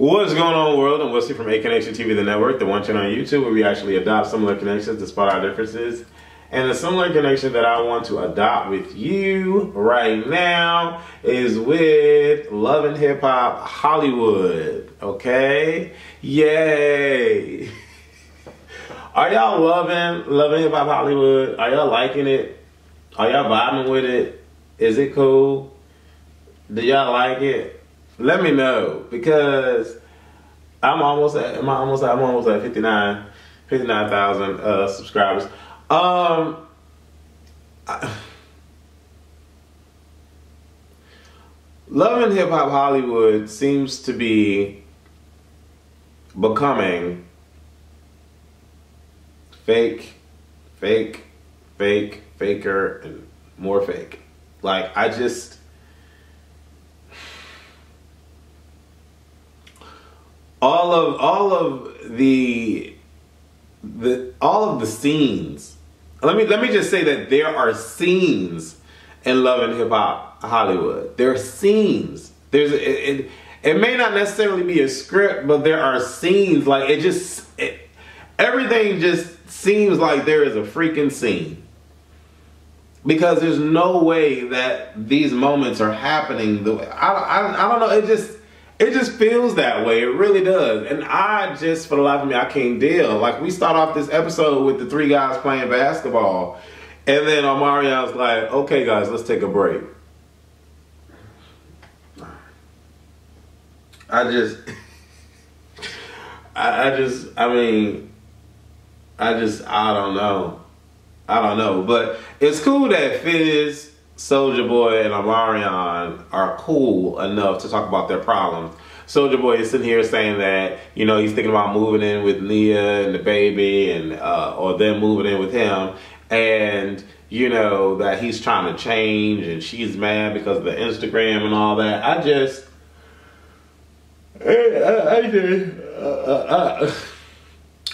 What's going on, world? And Wesley from A Connection TV, the network, the one channel on YouTube where we actually adopt similar connections despite our differences. And the similar connection that I want to adopt with you right now is with Love and Hip Hop Hollywood. Okay? Yay! Are y'all loving Hip Hop Hollywood? Are y'all liking it? Are y'all vibing with it? Is it cool? Do y'all like it? Let me know, because I'm almost at 59,000 subscribers. Love and Hip Hop Hollywood seems to be becoming fake, faker, and more fake. Like, all of the scenes. Let me just say that there are scenes in Love and Hip Hop Hollywood. There are scenes. It may not necessarily be a script, but there are scenes. Like, everything just seems like there is a freaking scene. Because there's no way that these moments are happening the way I don't know. It just feels that way. It really does. And for the life of me, I can't deal. Like, we start off this episode with the three guys playing basketball. And then Omarion's like, okay, guys, let's take a break. I don't know. But it's cool that Fizz, Soulja Boy, and Omarion are cool enough to talk about their problems. Soulja Boy is sitting here saying that, you know, he's thinking about moving in with Nia and the baby, and or them moving in with him, and you know that he's trying to change, and she's mad because of the Instagram and all that.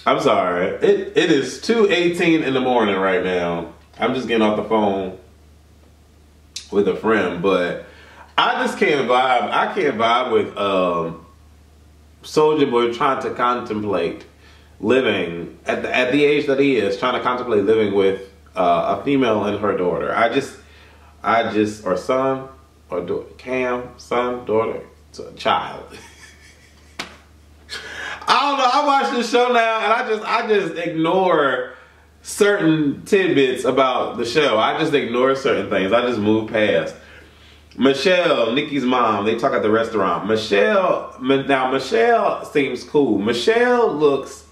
I'm sorry. It is 2:18 in the morning right now. I'm just getting off the phone with a friend, but I just can't vibe. I can't vibe with Soulja Boy trying to contemplate living at the age that he is, trying to contemplate living with a female and her daughter. Or son, or daughter, son, daughter, child. I don't know. I watch this show now, and I just ignore certain tidbits about the show. I just ignore certain things. I just move past. Michelle, Nikki's mom, they talk at the restaurant. Michelle seems cool. Michelle looks,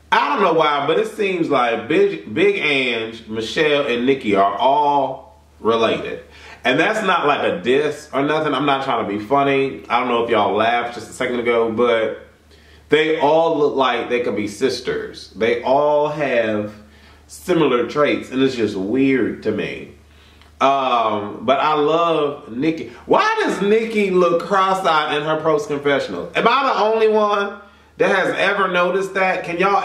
I don't know why, but it seems like Big Ange, Michelle, and Nikki are all related. And that's not like a diss or nothing. I'm not trying to be funny. I don't know if y'all laughed just a second ago, but they all look like they could be sisters. They all have similar traits, and it's just weird to me. But I love Nikki. Why does Nikki look cross-eyed in her post confessional? Am I the only one that has ever noticed that? Can y'all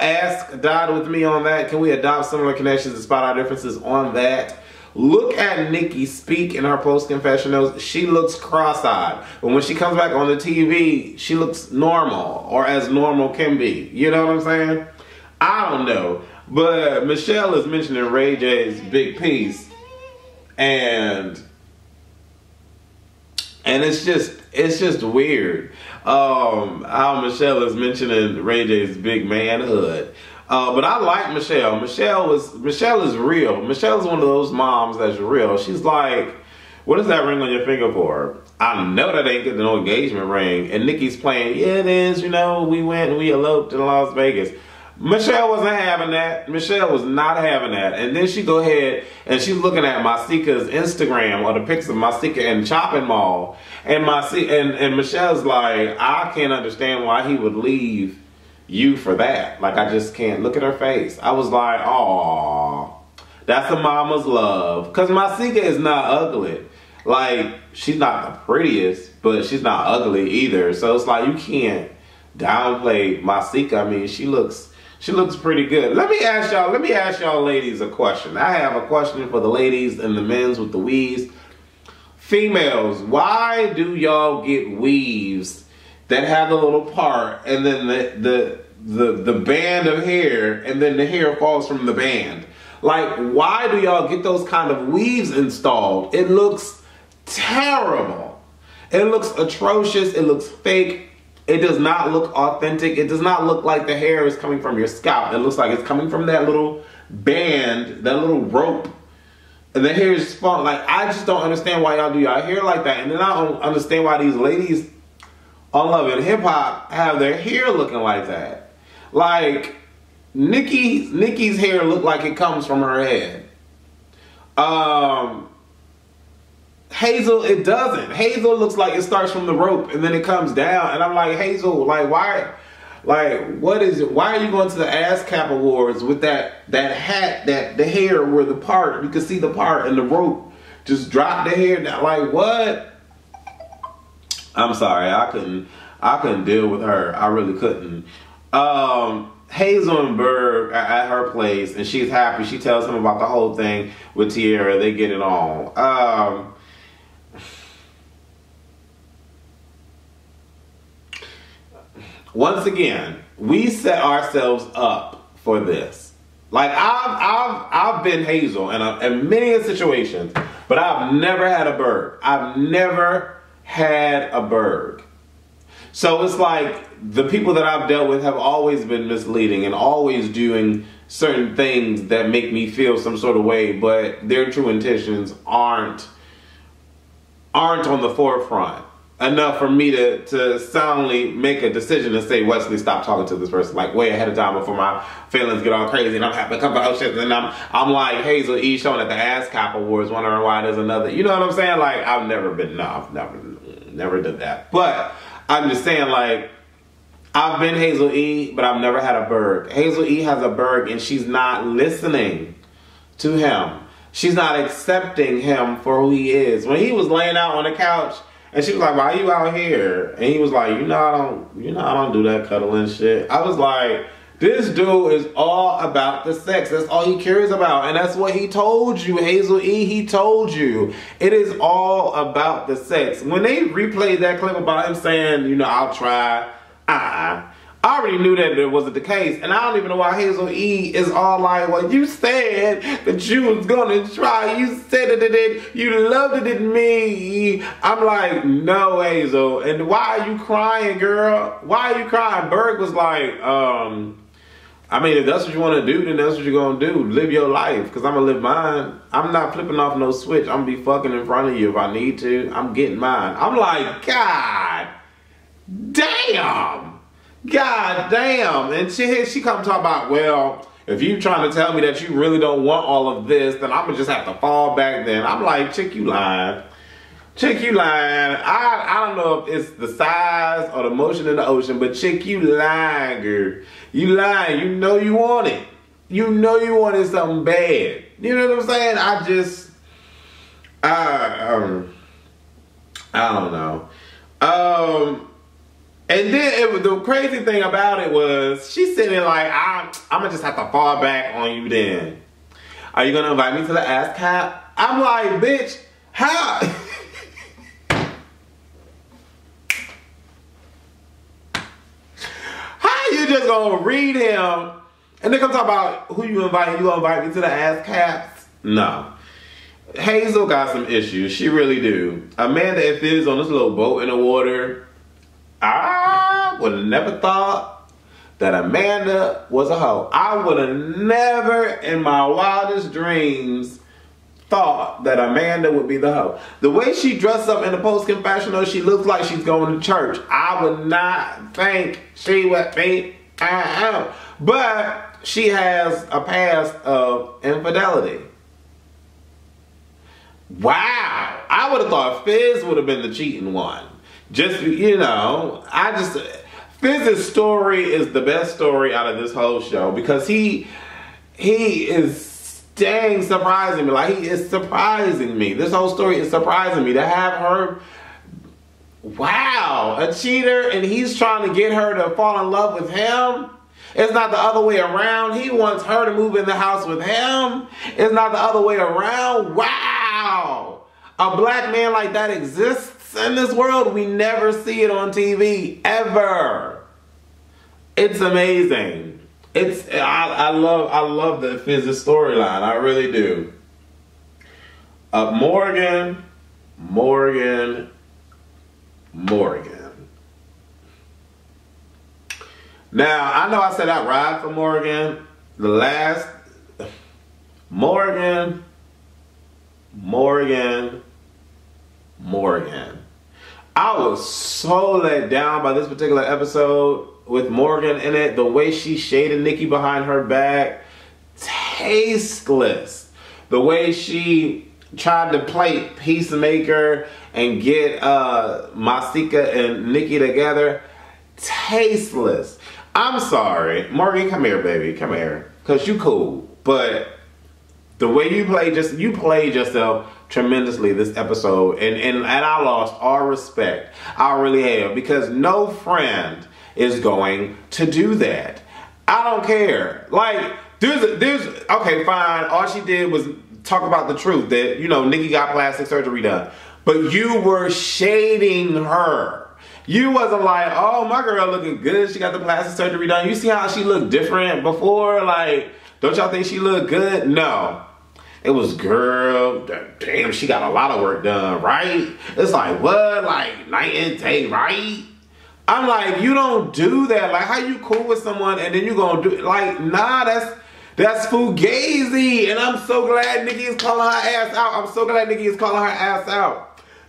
dive with me on that? Can we adopt similar connections despite our differences on that? Look at Nikki speak in her post confessionals. She looks cross-eyed. But when she comes back on the TV, she looks normal, or as normal can be. You know what I'm saying? I don't know. But Michelle is mentioning Ray J's big piece. And it's just weird how Michelle is mentioning Ray J's big manhood. But I like Michelle. Michelle is real. Michelle is one of those moms that's real. She's like, what is that ring on your finger for? I know that ain't getting no engagement ring. And Nikki's playing, yeah, it is. You know, we went and we eloped in Las Vegas. Michelle wasn't having that. Michelle was not having that. And then she go ahead and she's looking at Matsika's Instagram, or the pics of Matsika in Chopping Mall. And Michelle's like, I can't understand why he would leave you for that. Like, I just can't. Look at her face. I was like, aw, that's a mama's love. Because Matsika is not ugly. Like, she's not the prettiest, but she's not ugly either. So it's like, you can't downplay Matsika. I mean, she looks pretty good. Let me ask y'all ladies a question. I have a question for the ladies and the men's with the weaves. Females, why do y'all get weaves that have the little part, and then the band of hair, and then the hair falls from the band. Like, why do y'all get those kind of weaves installed? It looks terrible. It looks atrocious. It looks fake. It does not look authentic. It does not look like the hair is coming from your scalp. It looks like it's coming from that little band, that little rope. And the hair is falling. Like, I just don't understand why y'all do y'all hair like that. And then I don't understand why these ladies on Love and Hip Hop have their hair looking like that. Like, Nikki's hair looked like it comes from her head. Hazel, it doesn't. Hazel looks like it starts from the rope and then it comes down. And I'm like, Hazel, like, why? Like, what is it? Why are you going to the ASCAP Awards with that hat, that the hair where the part, you can see the part and the rope just drop the hair down? Like, what? I'm sorry, I couldn't deal with her. I really couldn't. Hazel and Berg are at her place and she's happy. She tells him about the whole thing with Teairra. They get it on. Once again, we set ourselves up for this. Like, I've been Hazel in many situations, but I've never had a Berg. I've never had a Berg. So it's like the people that I've dealt with have always been misleading and always doing certain things that make me feel some sort of way, but their true intentions aren't on the forefront enough for me to soundly make a decision and say, Wesley, stop talking to this person, like, way ahead of time before my feelings get all crazy and I'm having a couple of shit and I'm like Hazel E showing at the ASCAP Awards wondering why there's another, you know what I'm saying? Like, I've never did that. But I'm just saying, like, I've been Hazel E, but I've never had a Berg. Hazel E has a Berg and she's not listening to him. She's not accepting him for who he is. When he was laying out on the couch and she was like, why are you out here? And he was like, I don't do that cuddling shit. I was like, this dude is all about the sex. That's all he cares about. And that's what he told you, Hazel E. He told you. It is all about the sex. When they replayed that clip about him saying, I'll try. I already knew that it wasn't the case. And I don't even know why Hazel E is all like, well, you said that you was going to try. You said that you loved it in me. I'm like, no, Hazel. And why are you crying, girl? Why are you crying? Berg was like, I mean, if that's what you want to do, then that's what you're going to do. Live your life, because I'm going to live mine. I'm not flipping off no switch. I'm going to be fucking in front of you if I need to. I'm getting mine. I'm like, God damn. God damn. And she come talk about, well, if you trying to tell me that you really don't want all of this, then I'm going to just have to fall back then. I'm like, chick, you lying. Chick, you lying. I don't know if it's the size or the motion in the ocean, but chick, you lying, girl. You lying. You know you want it. You know you wanted something bad. You know what I'm saying? I don't know. And then the crazy thing about it was, she's sitting there like, I'm going to just have to fall back on you then. Are you going to invite me to the ASCAP? I'm like, bitch, how? How you just going to read him and then come talk about who you inviting? You going to invite me to the ASCAPs? No. Hazel got some issues. She really do. Amanda, if it is on this little boat in the water, I would have never thought that Amanda was a hoe. I would have never in my wildest dreams thought that Amanda would be the hoe. The way she dressed up in the post-confessional, she looks like she's going to church. I would not think she would be a hoe. But she has a past of infidelity. Wow. I would have thought Fizz would have been the cheating one. Just, Fizz's story is the best story out of this whole show because he is dang surprising me. Like, he is surprising me. This whole story is surprising me to have her, wow, a cheater, and he's trying to get her to fall in love with him. It's not the other way around. He wants her to move in the house with him. It's not the other way around. Wow. A black man like that exists. in this world. We never see it on TV ever. It's amazing. I love the Fizz storyline. I really do. Morgan. Now, I know I said I'd ride for Morgan. The last Morgan. I was so let down by this particular episode with Morgan in it. The way she shaded Nikki behind her back. Tasteless. The way she tried to play peacemaker and get Matsika and Nikki together. Tasteless. I'm sorry. Morgan, come here, baby. Come here. Because you cool. But the way you played yourself tremendously this episode. And I lost all respect. I really have. Because no friend is going to do that. I don't care. Like, there's okay, fine. All she did was talk about the truth that, you know, Nikki got plastic surgery done. But you were shading her. You wasn't like, oh, my girl looking good. She got the plastic surgery done. You see how she looked different before? Like, don't y'all think she looked good? No. It was, girl, damn, she got a lot of work done, right? It's like, what? Like, night and day, right? I'm like, you don't do that. Like, how you cool with someone and then you gonna do, like, nah, that's fugazi. And I'm so glad Nikki is calling her ass out. I'm so glad Nikki is calling her ass out.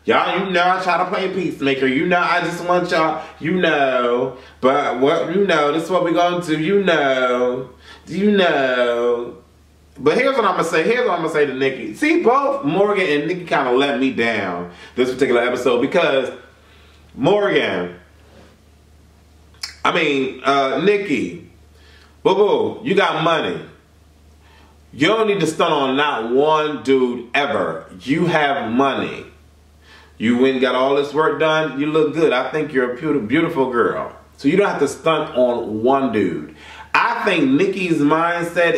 Y'all, you know, I try to play peacemaker. You know, I just want y'all, you know. But what, you know, this is what we're going to do. You know. But here's what I'm going to say. Here's what I'm going to say to Nikki. See, both Morgan and Nikki kind of let me down this particular episode because Nikki, boo-boo, you got money. You don't need to stunt on not one dude ever. You have money. You went and got all this work done. You look good. I think you're a beautiful girl. So you don't have to stunt on one dude. I think Nikki's mindset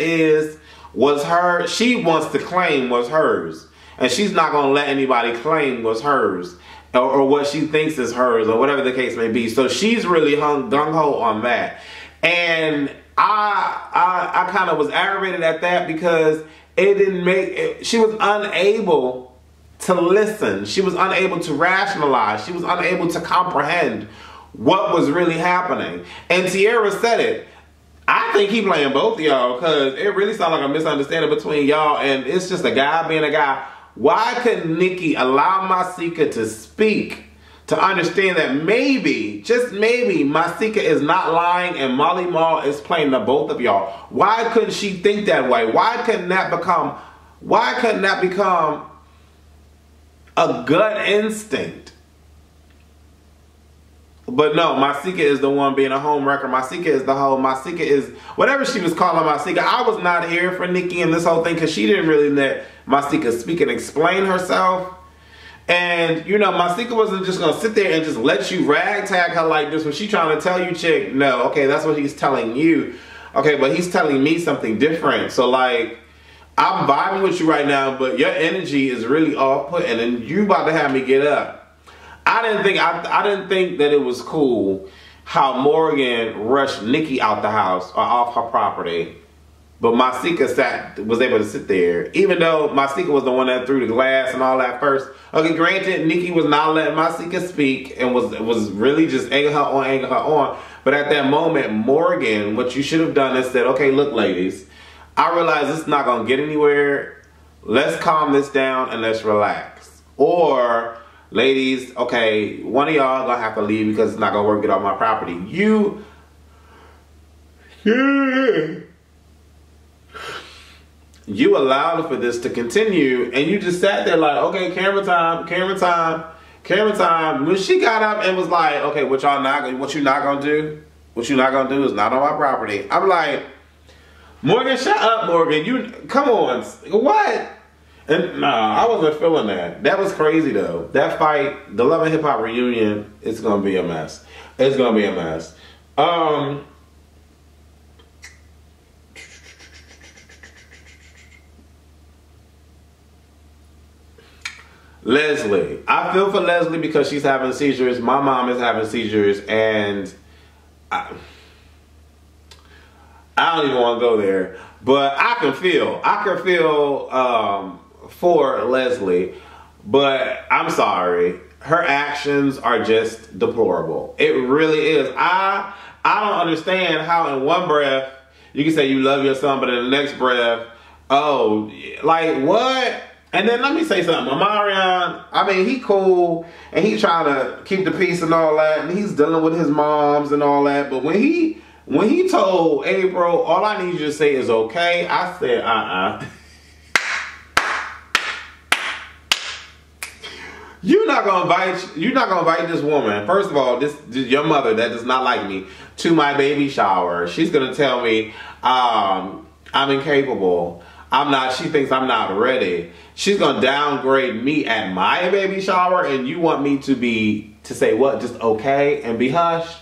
she wants to claim what's hers. And she's not going to let anybody claim what's hers. Or what she thinks is hers. Or whatever the case may be. So she's really gung-ho on that. And I kind of was aggravated at that because she was unable to listen. She was unable to rationalize. She was unable to comprehend what was really happening. And Teairra said it. I think he playing both of y'all because it really sounds like a misunderstanding between y'all and it's just a guy being a guy. Why couldn't Nikki allow Matsika to speak to understand that maybe, just maybe, Matsika is not lying and Molly Mall is playing the both of y'all? Why couldn't she think that way? Why couldn't that become a gut instinct? But no, Matsika is the one being a home wrecker. Matsika is the whole, Matsika is, whatever she was calling Matsika. I was not here for Nikki and this whole thing because she didn't really let Matsika speak and explain herself. And, you know, Matsika wasn't just going to sit there and just let you ragtag her like this when she trying to tell you, chick, no, okay, that's what he's telling you. Okay, but he's telling me something different. So, like, I'm vibing with you right now, but your energy is really off-putting and you about to have me get up. I didn't think that it was cool how Morgan rushed Nikki out the house or off her property. But Matsika was able to sit there. Even though Matsika was the one that threw the glass and all that first. Okay, granted, Nikki was not letting Matsika speak and was really just egging her on. But at that moment, Morgan, what you should have done is said, okay, look, ladies, I realize this is not going to get anywhere. Let's calm this down and let's relax. Or, ladies, okay, one of y'all going to have to leave because it's not going to work, get off my property. You allowed for this to continue and you just sat there like, okay, camera time. When she got up and was like, okay, what you not gonna do? What you not gonna do is not on my property. I'm like, Morgan, shut up, Morgan. Come on. What? And nah, I wasn't feeling that. That was crazy though. That fight, the Love and Hip Hop reunion, it's gonna be a mess. It's gonna be a mess. Leslie. I feel for Leslie because she's having seizures. My mom is having seizures, and I don't even want to go there. But I can feel for Leslie. But I'm sorry. Her actions are just deplorable. It really is. I don't understand how in one breath you can say you love your son, but in the next breath, oh, like what? And then let me say something. Omarion, I mean, he cool, and he's trying to keep the peace and all that, and he's dealing with his moms and all that. But when he told April, all I need you to say is okay, I said, You're not gonna invite this woman. First of all, this your mother that does not like me to my baby shower. She's gonna tell me I'm incapable. She thinks I'm not ready. She's gonna downgrade me at my baby shower, and you want me to say what? Just okay and be hushed?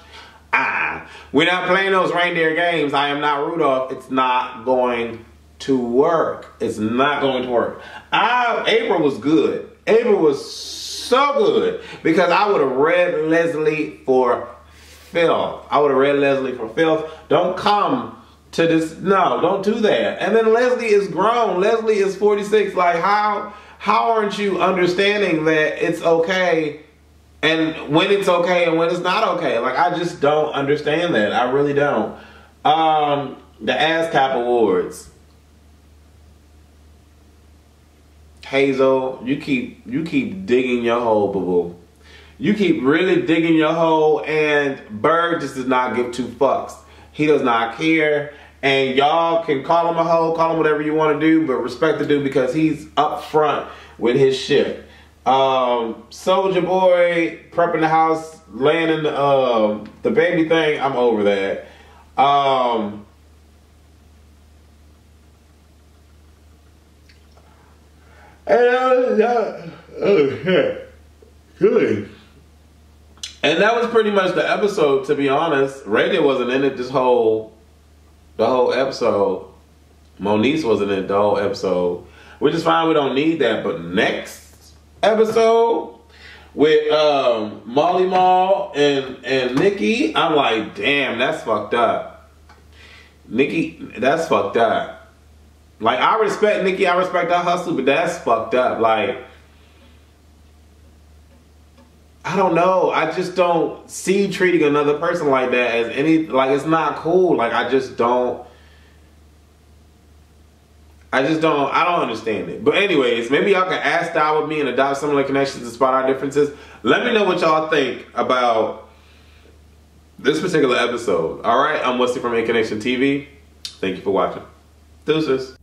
We're not playing those reindeer games. I am not Rudolph. It's not going to work. It's not going to work. April was good. April was so good because I would have read Leslie for filth. Don't come to this. No, don't do that. And then Leslie is grown. Leslie is 46. Like how aren't you understanding that it's okay and when it's okay and when it's not okay? Like I just don't understand that. I really don't. The ASCAP Awards. Hazel, you keep digging your hole, boo-boo. You keep really digging your hole, and Berg just does not give two fucks. He does not care, and y'all can call him a hoe, call him whatever you want to do, but respect the dude because he's up front with his shit. Soldier Boy prepping the house, laying in the baby thing. I'm over that. Good. And that was pretty much the episode, to be honest. Ray J wasn't in it the whole episode. Moniece wasn't in it the whole episode. Which is fine, we don't need that. But next episode with Molly Mall and Nikki, I'm like, damn, that's fucked up. Nikki, that's fucked up. Like, I respect Nikki, I respect her hustle, but that's fucked up. Like, I don't know. I just don't see treating another person like that as like, it's not cool. Like, I don't understand it. But anyways, maybe y'all can ask style with me and adopt similar connections to spot our differences. Let me know what y'all think about this particular episode. Alright, I'm Wesley from A Connection TV. Thank you for watching. Deuces.